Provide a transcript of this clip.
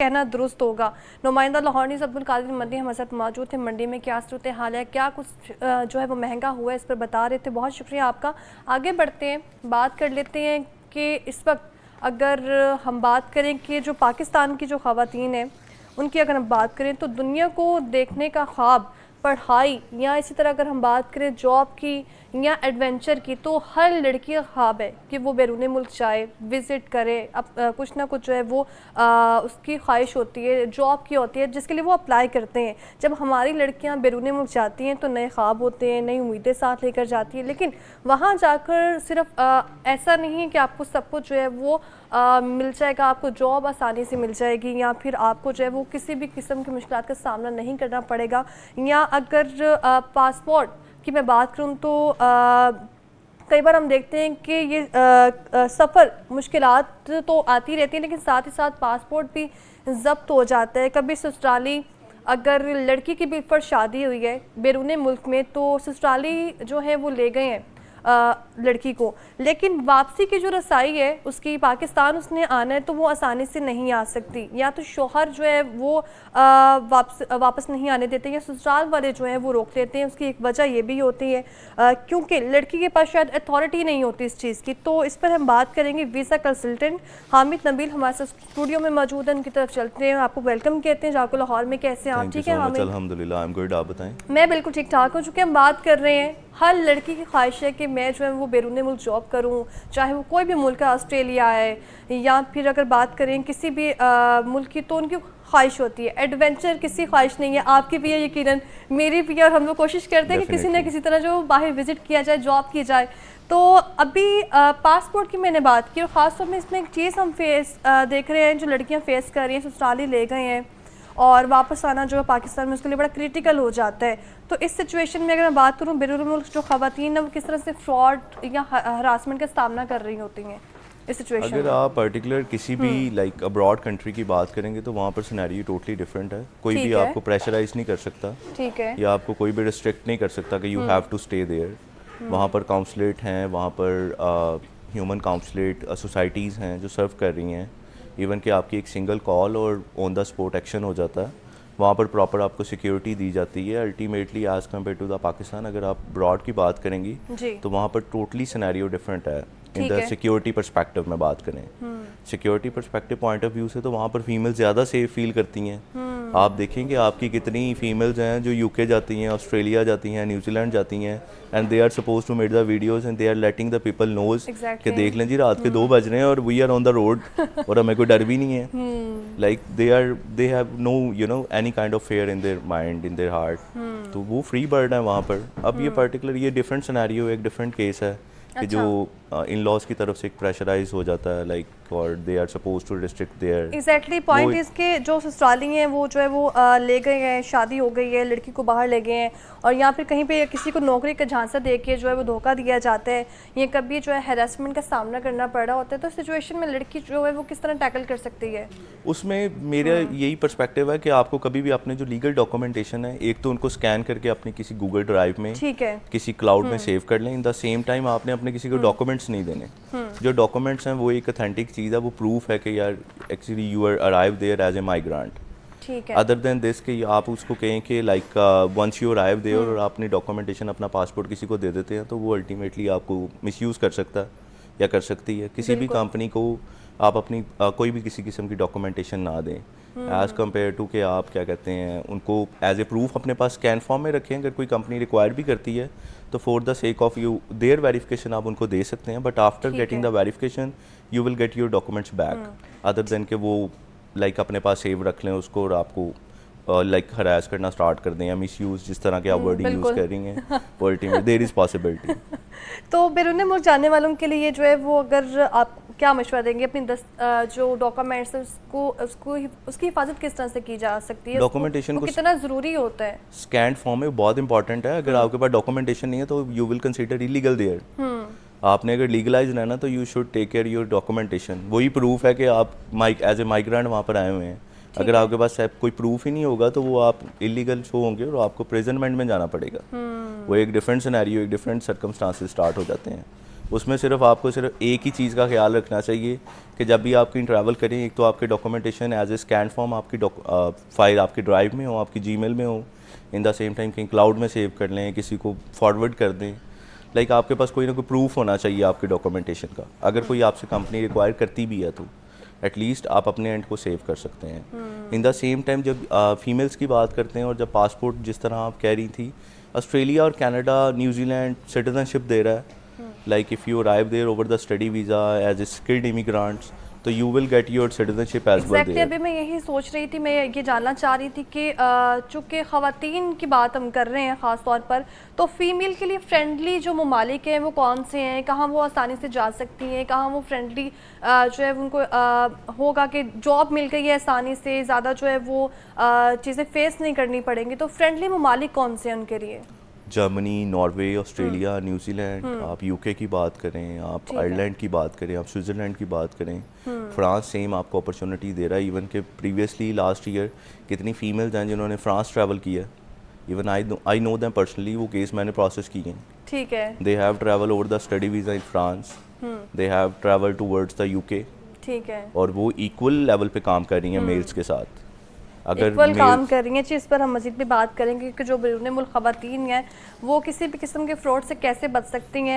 कहना दुरुस्त होगा। नुमाइंदा लाहौर न्यूज़ अब्दुल कादिर मंडी हमारे साथ मौजूद थे। मंडी में क्या सूरत हाल है, क्या कुछ जो है वो महंगा हुआ है, इस पर बता रहे थे। बहुत शुक्रिया आपका। आगे बढ़ते हैं, बात कर लेते हैं कि इस वक्त अगर हम बात करें कि जो पाकिस्तान की जो ख़वातीन हैं उनकी अगर हम बात करें तो दुनिया को देखने का ख्वाब, पढ़ाई या इसी तरह अगर हम बात करें जॉब की या एडवेंचर की, तो हर लड़की का ख्वाब है कि वो बैरून मुल्क जाए, विज़िट करे। अब कुछ ना कुछ जो है वो उसकी ख्वाहिश होती है, जॉब की होती है, जिसके लिए वो अप्लाई करते हैं। जब हमारी लड़कियां बैरून मुल्क जाती हैं तो नए ख्वाब होते हैं, नई उम्मीदें साथ लेकर जाती हैं, लेकिन वहाँ जाकर सिर्फ ऐसा नहीं है कि आपको सब कुछ जो है वो मिल जाएगा, आपको जॉब आसानी से मिल जाएगी या फिर आपको जो है वो किसी भी किस्म की मुश्किलात का सामना नहीं करना पड़ेगा। या अगर पासपोर्ट की मैं बात करूँ तो कई बार हम देखते हैं कि ये सफ़र मुश्किलात तो आती रहती हैं, लेकिन साथ ही साथ पासपोर्ट भी ज़ब्त हो जाता है। कभी ससुराली, अगर लड़की की भी पर शादी हुई है बैरून मुल्क में, तो ससुराली जो है वो ले गए हैं लड़की को, लेकिन वापसी की जो रसाई है उसकी, पाकिस्तान उसने आना है तो वो आसानी से नहीं आ सकती। या तो शोहर जो है वो वापस नहीं आने देते या ससुराल वाले जो हैं वो रोक लेते हैं। उसकी एक वजह ये भी होती है क्योंकि लड़की के पास शायद अथॉरिटी नहीं होती इस चीज़ की। तो इस पर हम बात करेंगे। वीज़ा कंसल्टेंट हामिद नबील हमारे साथ स्टूडियो में मौजूद हैं, उनकी तरफ चलते हैं। आपको वेलकम कहते हैं। जाको लाहौर में कैसे हैं आप? ठीक है हामिद? अल्हम्दुलिल्लाह, आई एम गुड। आप बताएं? मैं बिल्कुल ठीक ठाक हूँ। चूँकि हम बात कर रहे हैं, हर लड़की की ख्वाहिश है कि मैं जो है वो बैरून मुल्क जॉब करूँ, चाहे वो कोई भी मुल्क है, ऑस्ट्रेलिया है या फिर अगर बात करें किसी भी मुल्क की, तो उनकी ख्वाहिश होती है। एडवेंचर किसी ख्वाहिश नहीं है, आपकी भी है यकीनन, मेरी भी है, और हम लोग कोशिश करते हैं कि किसी न किसी तरह जो बाहर विजिट किया जाए, जॉब की जाए। तो अभी पासपोर्ट की मैंने बात की, और ख़ास तौर में इसमें एक चीज़ हम देख रहे हैं जो लड़कियाँ फेस कर रही हैं, ससुराली ले गए हैं और वापस आना जो है पाकिस्तान में उसके लिए बड़ा क्रिटिकल हो जाता है। तो इस सिचुएशन में अगर मैं बात करूँ, बैरून मुल्क जो ख़वातीन है वो किस तरह से फ्रॉड या हरासमेंट का सामना कर रही होती हैं इस सिचुएशन में? अगर आप पर्टिकुलर किसी भी लाइक अब्रॉड कंट्री की बात करेंगे तो वहाँ पर सिनेरियो टोटली डिफरेंट है। कोई भी आपको प्रेशराइज नहीं कर सकता, ठीक है, या आपको कोई भी रिस्ट्रिक्ट नहीं कर सकता कि you have to stay there. वहाँ पर काउंसलेट हैं, वहाँ पर ह्यूमन काउंसलेट सोसाइटीज़ हैं जो सर्व कर रही हैं। इवन कि आपकी एक सिंगल कॉल और ऑन द स्पॉट एक्शन हो जाता है। वहाँ पर प्रॉपर आपको सिक्योरिटी दी जाती है ultimately as compared to the Pakistan. अगर आप ब्रॉड की बात करेंगी तो वहाँ पर टोटली सिनेरियो डिफरेंट है इन द सिक्योरिटी पर्सपेक्टिव में बात करें। Security perspective point of view से तो वहाँ पर फीमेल ज़्यादा सेफ फील करती हैं। आप देखेंगे आपकी कितनी फीमेल्स हैं जो यूके जाती हैं, ऑस्ट्रेलिया जाती हैं, न्यूजीलैंड जाती हैं, and they are suppose to make the videos and they are letting the people knows कि देख लें जी रात के 2 बज रहे हैं और we are on the road और हमें कोई डर भी नहीं है। Like they have no you know any kind of fear in their mind, in their heart. तो वो फ्री बर्ड है वहाँ पर। अब ये पर्टिकुलर ये डिफरेंट सिनेरियो, एक डिफरेंट केस है कि जो इन लॉज की तरफ से एक प्रेशराइज हो जाता है, लाइक और they are suppose to restrict there. Exactly point is के जो ससुराली हैं वो जो है वो ले गए हैं, शादी हो गई है, लड़की को बाहर ले गए हैं, और यहाँ पे कहीं पे किसी को नौकरी का झांसा दे के जो है वो धोखा दिया जाता है, ये कभी जो है हैरेसमेंट का सामना करना पड़ रहा होता है। तो सिचुएशन में लड़की जो है वो किस तरह टैकल कर सकती है? उसमें मेरा यही पर्सपेक्टिव है कि आपको कभी भी अपने जो लीगल डॉक्यूमेंटेशन है, एक तो उनको स्कैन करके अपनी किसी गूगल ड्राइव में, ठीक है, किसी क्लाउड में सेव कर लें। इन द सेम टाइम आपने अपने किसी को डॉक्यूमेंट्स नहीं देने। जो डॉक्यूमेंट्स हैं वो एक ऑथेंटिक चीज़ है, वो प्रूफ है कि यार actually you are arrive there as a migrant. ठीक है, अदर देन दिस कि आप उसको कहें कि like once you arrive there और आपने डॉक्यूमेंटेशन अपना पासपोर्ट किसी को दे देते हैं, तो वो अल्टीमेटली आपको मिसयूज़ कर सकता है या कर सकती है। किसी भी कंपनी को आप अपनी कोई भी किसी किस्म की डॉक्यूमेंटेशन ना दें एज़ कम्पेयर टू कि आप क्या कहते हैं उनको एज ए प्रूफ अपने पास स्कैन फॉर्म में रखें। अगर कोई कंपनी रिक्वायर भी करती है तो for the sake of you their verification आप उनको दे सकते हैं, but after getting the verification you will get your documents back. Other than के वो लाइक अपने पास सेव रख लें उसको और आपको लाइक हरास करना स्टार्ट कर दें या मिस यूज़, जिस तरह के आप वर्डिंग यूज़ कर रही हैं, अल्टीमेटली देयर इज़ पॉसिबिलिटी। तो बैरून मुल्क जाने वालों के लिए जो है वो, अगर आप क्या मशवरा देंगे अपनी जो डॉक्यूमेंट्स है उसकी हिफाजत किस तरह से की जा सकती है? डॉक्यूमेंटेशन को कितना ज़रूरी होता है? स्कैन फॉर्म में बहुत इंपॉर्टेंट है। अगर आपके पास डॉक्यूमेंटेशन नहीं है तो you will consider illegal there. आपने अगर लीगलाइज रहना तो you should take care your documentation. वही प्रूफ है कि आप एज ए माइग्रेंट वहाँ पर आए हुए हैं। अगर आपके पास कोई प्रूफ ही नहीं होगा तो वो आप इलीगल शो होंगे और आपको प्रिजनमेंट में जाना पड़ेगा। वो एक डिफरेंट सिनेरियो, एक डिफरेंट सर्कमस्टांसेस स्टार्ट हो जाते हैं। उसमें सिर्फ आपको सिर्फ एक ही चीज़ का ख्याल रखना चाहिए कि जब भी आप कहीं ट्रैवल करें, एक तो आपके documentation as a scan form आपकी फाइल आपकी ड्राइव में हो, आपकी जीमेल में हो, इन द सेम टाइम कहीं क्लाउड में सेव कर लें, किसी को फॉरवर्ड कर दें। लाइक आपके पास कोई ना कोई प्रूफ होना चाहिए आपके डॉक्यूमेंटेशन का। अगर कोई आपसे कंपनी रिक्वायर करती भी है तो एटलीस्ट आप अपने एंड को सेव कर सकते हैं। इन द सेम टाइम जब फीमेल्स की बात करते हैं और जब पासपोर्ट जिस तरह आप कह रही थी, ऑस्ट्रेलिया और कनाडा न्यूजीलैंड सिटीजनशिप दे रहा है। Like if you arrive there over the study visa as a skilled immigrants, तो you will get your citizenship as well exactly there. अभी मैं यही सोच रही थी, मैं ये जानना चाह रही थी कि चूँकि ख़वातीन की बात हम कर रहे हैं ख़ास तौर पर, तो फीमेल के लिए फ्रेंडली जो ममालिक हैं वो कौन से हैं, कहाँ वो आसानी से जा सकती हैं, कहाँ वो फ्रेंडली जो है उनको होगा कि जॉब मिल गई है आसानी से, ज़्यादा जो है वो चीज़ें फेस नहीं करनी पड़ेंगी, तो फ्रेंडली ममालिक कौन से हैं उनके लिए? जर्मनी, नॉर्वे, ऑस्ट्रेलिया, न्यूजीलैंड, आप यूके की बात करें, आप ठीक है। आयरलैंड की बात करें, आप स्विट्ज़रलैंड की बात करें, फ्रांस सेम आपको अपॉर्चुनिटी दे रहा है। इवन के प्रीवियसली लास्ट ईयर कितनी फीमेल्स हैं जिन्होंने फ्रांस ट्रैवल किया है। Even I know them personally, वो केस मैंने प्रोसेस किए हैं। ठीक है, they have travel over the study visa in France, they have travel towards the UK, ठीक है। और वो इक्वल लेवल पे काम कर रही हैं मेल्स के साथ। अगर इक्वल काम males- कर रही हैं, चीज़ पर हम मज़ीद भी बात करेंगे कि जो बैरून मुल्क ख़वातीन हैं वो किसी भी किस्म के फ्रॉड से कैसे बच सकती हैं।